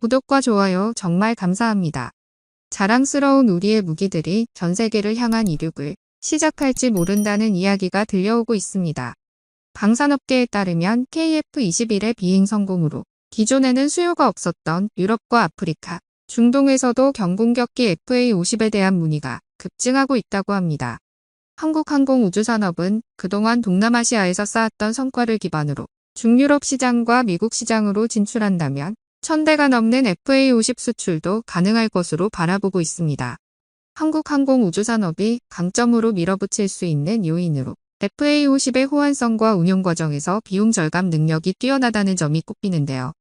구독과 좋아요 정말 감사합니다. 자랑스러운 우리의 무기들이 전 세계를 향한 이륙을 시작할지 모른다는 이야기가 들려오고 있습니다. 방산업계에 따르면 KF-21의 비행 성공으로 기존에는 수요가 없었던 유럽과 아프리카, 중동에서도 경공격기 FA-50에 대한 문의가 급증하고 있다고 합니다. 한국항공우주산업은 그동안 동남아시아에서 쌓았던 성과를 기반으로 중유럽 시장과 미국 시장으로 진출한다면 1000대가 넘는 FA-50 수출도 가능할 것으로 바라보고 있습니다. 한국항공우주산업이 강점으로 밀어붙일 수 있는 요인으로 FA-50의 호환성과 운용 과정에서 비용 절감 능력이 뛰어나다는 점이 꼽히는데요.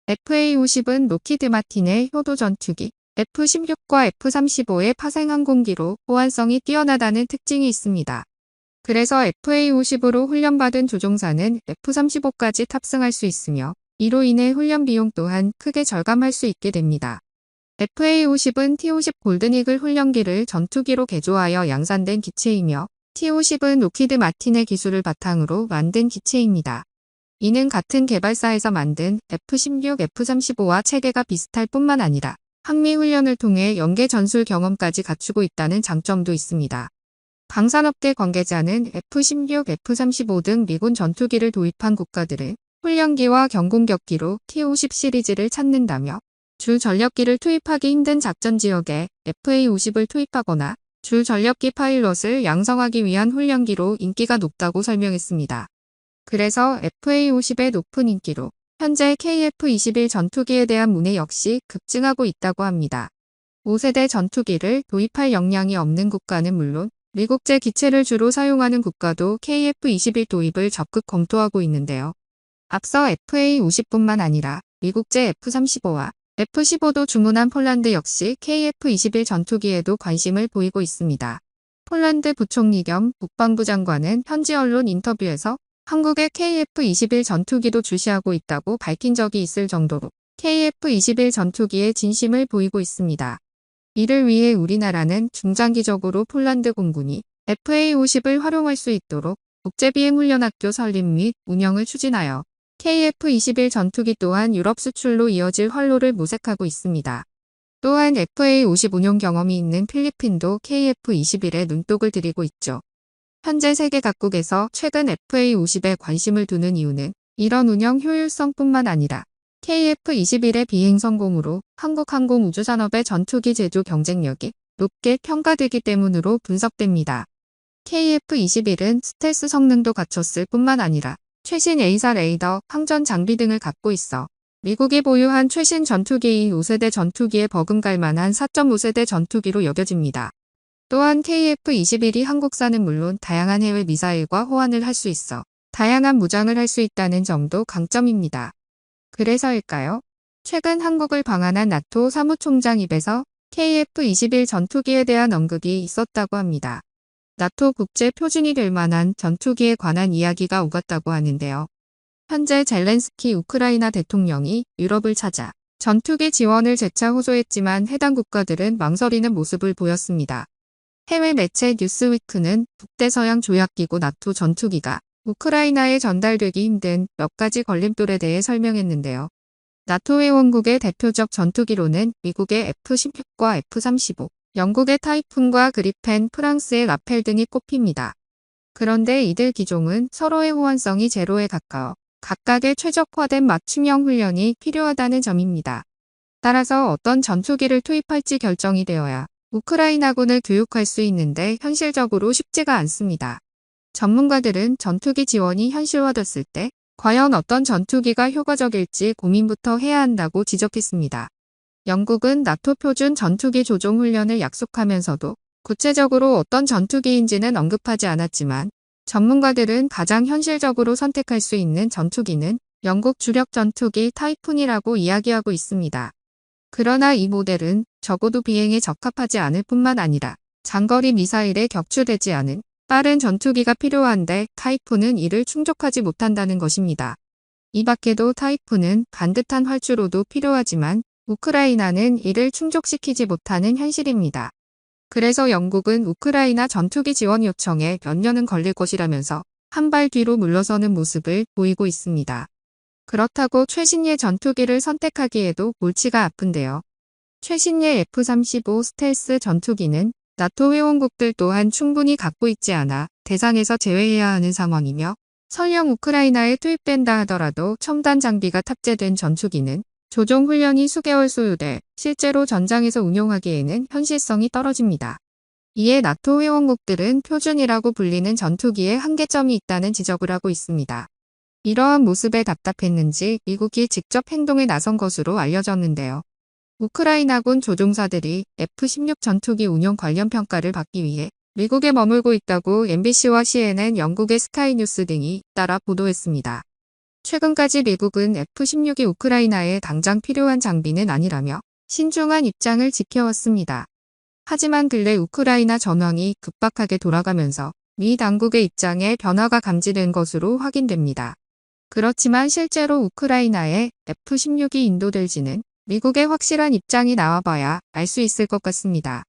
FA-50은 로키드 마틴의 효도 전투기, F-16과 F-35의 파생 항공기로 호환성이 뛰어나다는 특징이 있습니다. 그래서 FA-50으로 훈련받은 조종사는 F-35까지 탑승할 수 있으며 이로 인해 훈련 비용 또한 크게 절감할 수 있게 됩니다. FA-50은 T-50 골든이글 훈련기를 전투기로 개조하여 양산된 기체이며 T-50은 로키드 마틴의 기술을 바탕으로 만든 기체입니다. 이는 같은 개발사에서 만든 F-16, F-35와 체계가 비슷할 뿐만 아니라 항미 훈련을 통해 연계 전술 경험까지 갖추고 있다는 장점도 있습니다. 방산업계 관계자는 F-16, F-35 등 미군 전투기를 도입한 국가들은 훈련기와 경공격기로 T-50 시리즈를 찾는다며 주 전력기를 투입하기 힘든 작전 지역에 FA-50을 투입하거나 주 전력기 파일럿을 양성하기 위한 훈련기로 인기가 높다고 설명했습니다. 그래서 FA-50의 높은 인기로 현재 KF-21 전투기에 대한 문의 역시 급증하고 있다고 합니다. 5세대 전투기를 도입할 역량이 없는 국가는 물론 미국제 기체를 주로 사용하는 국가도 KF-21 도입을 적극 검토하고 있는데요. 앞서 FA-50뿐만 아니라 미국제 F-35와 F-15도 주문한 폴란드 역시 KF-21 전투기에도 관심을 보이고 있습니다. 폴란드 부총리 겸 국방부 장관은 현지 언론 인터뷰에서 한국의 KF-21 전투기도 주시하고 있다고 밝힌 적이 있을 정도로 KF-21 전투기에 진심을 보이고 있습니다. 이를 위해 우리나라는 중장기적으로 폴란드 공군이 FA-50을 활용할 수 있도록 국제비행훈련학교 설립 및 운영을 추진하여 KF-21 전투기 또한 유럽 수출로 이어질 활로를 모색하고 있습니다. 또한 FA-50 운용 경험이 있는 필리핀도 KF-21에 눈독을 들이고 있죠. 현재 세계 각국에서 최근 FA-50에 관심을 두는 이유는 이런 운영 효율성뿐만 아니라 KF-21의 비행 성공으로 한국항공우주산업의 전투기 제조 경쟁력이 높게 평가되기 때문으로 분석됩니다. KF-21은 스텔스 성능도 갖췄을 뿐만 아니라 최신 A사 레이더, 항전 장비 등을 갖고 있어 미국이 보유한 최신 전투기인 5세대 전투기에 버금갈 만한 4.5세대 전투기로 여겨집니다. 또한 KF-21이 한국산은 물론 다양한 해외 미사일과 호환을 할 수 있어 다양한 무장을 할 수 있다는 점도 강점입니다. 그래서일까요? 최근 한국을 방한한 나토 사무총장 입에서 KF-21 전투기에 대한 언급이 있었다고 합니다. 나토 국제 표준이 될 만한 전투기에 관한 이야기가 오갔다고 하는데요. 현재 젤렌스키 우크라이나 대통령이 유럽을 찾아 전투기 지원을 재차 호소했지만 해당 국가들은 망설이는 모습을 보였습니다. 해외 매체 뉴스위크는 북대서양 조약기구 나토 전투기가 우크라이나에 전달되기 힘든 몇 가지 걸림돌에 대해 설명했는데요. 나토 회원국의 대표적 전투기로는 미국의 F-16과 F-35, 영국의 타이푼과 그리펜, 프랑스의 라펠 등이 꼽힙니다. 그런데 이들 기종은 서로의 호환성이 제로에 가까워 각각의 최적화된 맞춤형 훈련이 필요하다는 점입니다. 따라서 어떤 전투기를 투입할지 결정이 되어야 우크라이나군을 교육할 수 있는데 현실적으로 쉽지가 않습니다. 전문가들은 전투기 지원이 현실화됐을 때 과연 어떤 전투기가 효과적일지 고민부터 해야 한다고 지적했습니다. 영국은 나토 표준 전투기 조종 훈련을 약속하면서도 구체적으로 어떤 전투기인지는 언급하지 않았지만 전문가들은 가장 현실적으로 선택할 수 있는 전투기는 영국 주력 전투기 타이푼이라고 이야기하고 있습니다. 그러나 이 모델은 적어도 비행에 적합하지 않을 뿐만 아니라 장거리 미사일에 격추되지 않은 빠른 전투기가 필요한데 타이푼은 이를 충족하지 못한다는 것입니다. 이 밖에도 타이푼은 반듯한 활주로도 필요하지만 우크라이나는 이를 충족시키지 못하는 현실입니다. 그래서 영국은 우크라이나 전투기 지원 요청에 몇 년은 걸릴 것이라면서 한 발 뒤로 물러서는 모습을 보이고 있습니다. 그렇다고 최신의 전투기를 선택하기에도 골치가 아픈데요. 최신의 F-35 스텔스 전투기는 나토 회원국들 또한 충분히 갖고 있지 않아 대상에서 제외해야 하는 상황이며, 설령 우크라이나에 투입된다 하더라도 첨단 장비가 탑재된 전투기는 조종 훈련이 수개월 소요돼 실제로 전장에서 운용하기에는 현실성이 떨어집니다. 이에 나토 회원국들은 표준이라고 불리는 전투기에 한계점이 있다는 지적을 하고 있습니다. 이러한 모습에 답답했는지 미국이 직접 행동에 나선 것으로 알려졌는데요. 우크라이나군 조종사들이 F-16 전투기 운용 관련 평가를 받기 위해 미국에 머물고 있다고 MBC와 CNN, 영국의 스카이뉴스 등이 따라 보도했습니다. 최근까지 미국은 F-16이 우크라이나에 당장 필요한 장비는 아니라며 신중한 입장을 지켜왔습니다. 하지만 근래 우크라이나 전황이 급박하게 돌아가면서 미 당국의 입장에 변화가 감지된 것으로 확인됩니다. 그렇지만 실제로 우크라이나에 F-16이 인도될지는 미국의 확실한 입장이 나와봐야 알 수 있을 것 같습니다.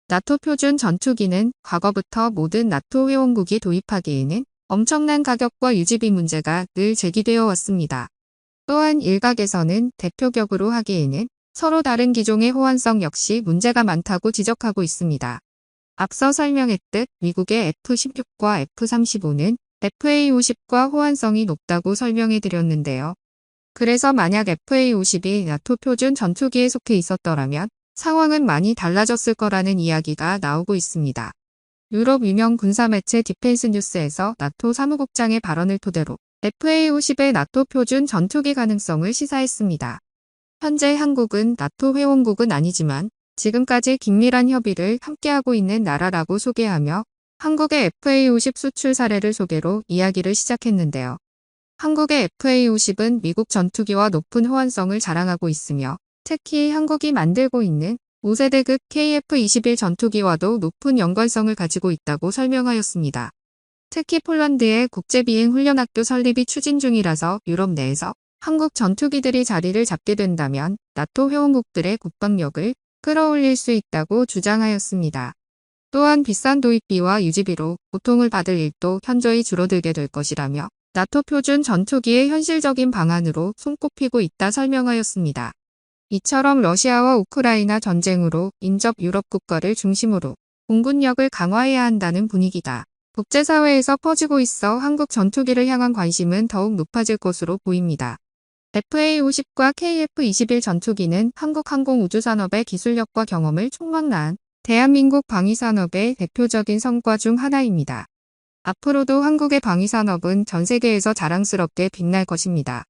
나토 표준 전투기는 과거부터 모든 나토 회원국이 도입하기에는 엄청난 가격과 유지비 문제가 늘 제기되어 왔습니다. 또한 일각에서는 대표격으로 하기에는 서로 다른 기종의 호환성 역시 문제가 많다고 지적하고 있습니다. 앞서 설명했듯 미국의 F-16과 F-35는 FA-50과 호환성이 높다고 설명해드렸는데요. 그래서 만약 FA-50이 나토 표준 전투기에 속해 있었더라면 상황은 많이 달라졌을 거라는 이야기가 나오고 있습니다. 유럽 유명 군사매체 디펜스 뉴스에서 나토 사무국장의 발언을 토대로 FA-50의 나토 표준 전투기 가능성을 시사했습니다. 현재 한국은 나토 회원국은 아니지만 지금까지 긴밀한 협의를 함께하고 있는 나라라고 소개하며 한국의 FA-50 수출 사례를 소개로 이야기를 시작했는데요. 한국의 FA-50은 미국 전투기와 높은 호환성을 자랑하고 있으며 특히 한국이 만들고 있는 5세대급 KF-21 전투기와도 높은 연관성을 가지고 있다고 설명하였습니다. 특히 폴란드의 국제비행훈련학교 설립이 추진 중이라서 유럽 내에서 한국 전투기들이 자리를 잡게 된다면 나토 회원국들의 국방력을 끌어올릴 수 있다고 주장하였습니다. 또한 비싼 도입비와 유지비로 고통을 받을 일도 현저히 줄어들게 될 것이라며 나토 표준 전투기의 현실적인 방안으로 손꼽히고 있다 설명하였습니다. 이처럼 러시아와 우크라이나 전쟁으로 인접 유럽 국가를 중심으로 공군력을 강화해야 한다는 분위기가 국제사회에서 퍼지고 있어 한국 전투기를 향한 관심은 더욱 높아질 것으로 보입니다. FA-50과 KF-21 전투기는 한국 항공우주산업의 기술력과 경험을 총망라한 대한민국 방위산업의 대표적인 성과 중 하나입니다. 앞으로도 한국의 방위산업은 전 세계에서 자랑스럽게 빛날 것입니다.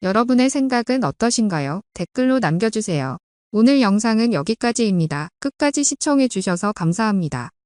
여러분의 생각은 어떠신가요? 댓글로 남겨주세요. 오늘 영상은 여기까지입니다. 끝까지 시청해주셔서 감사합니다.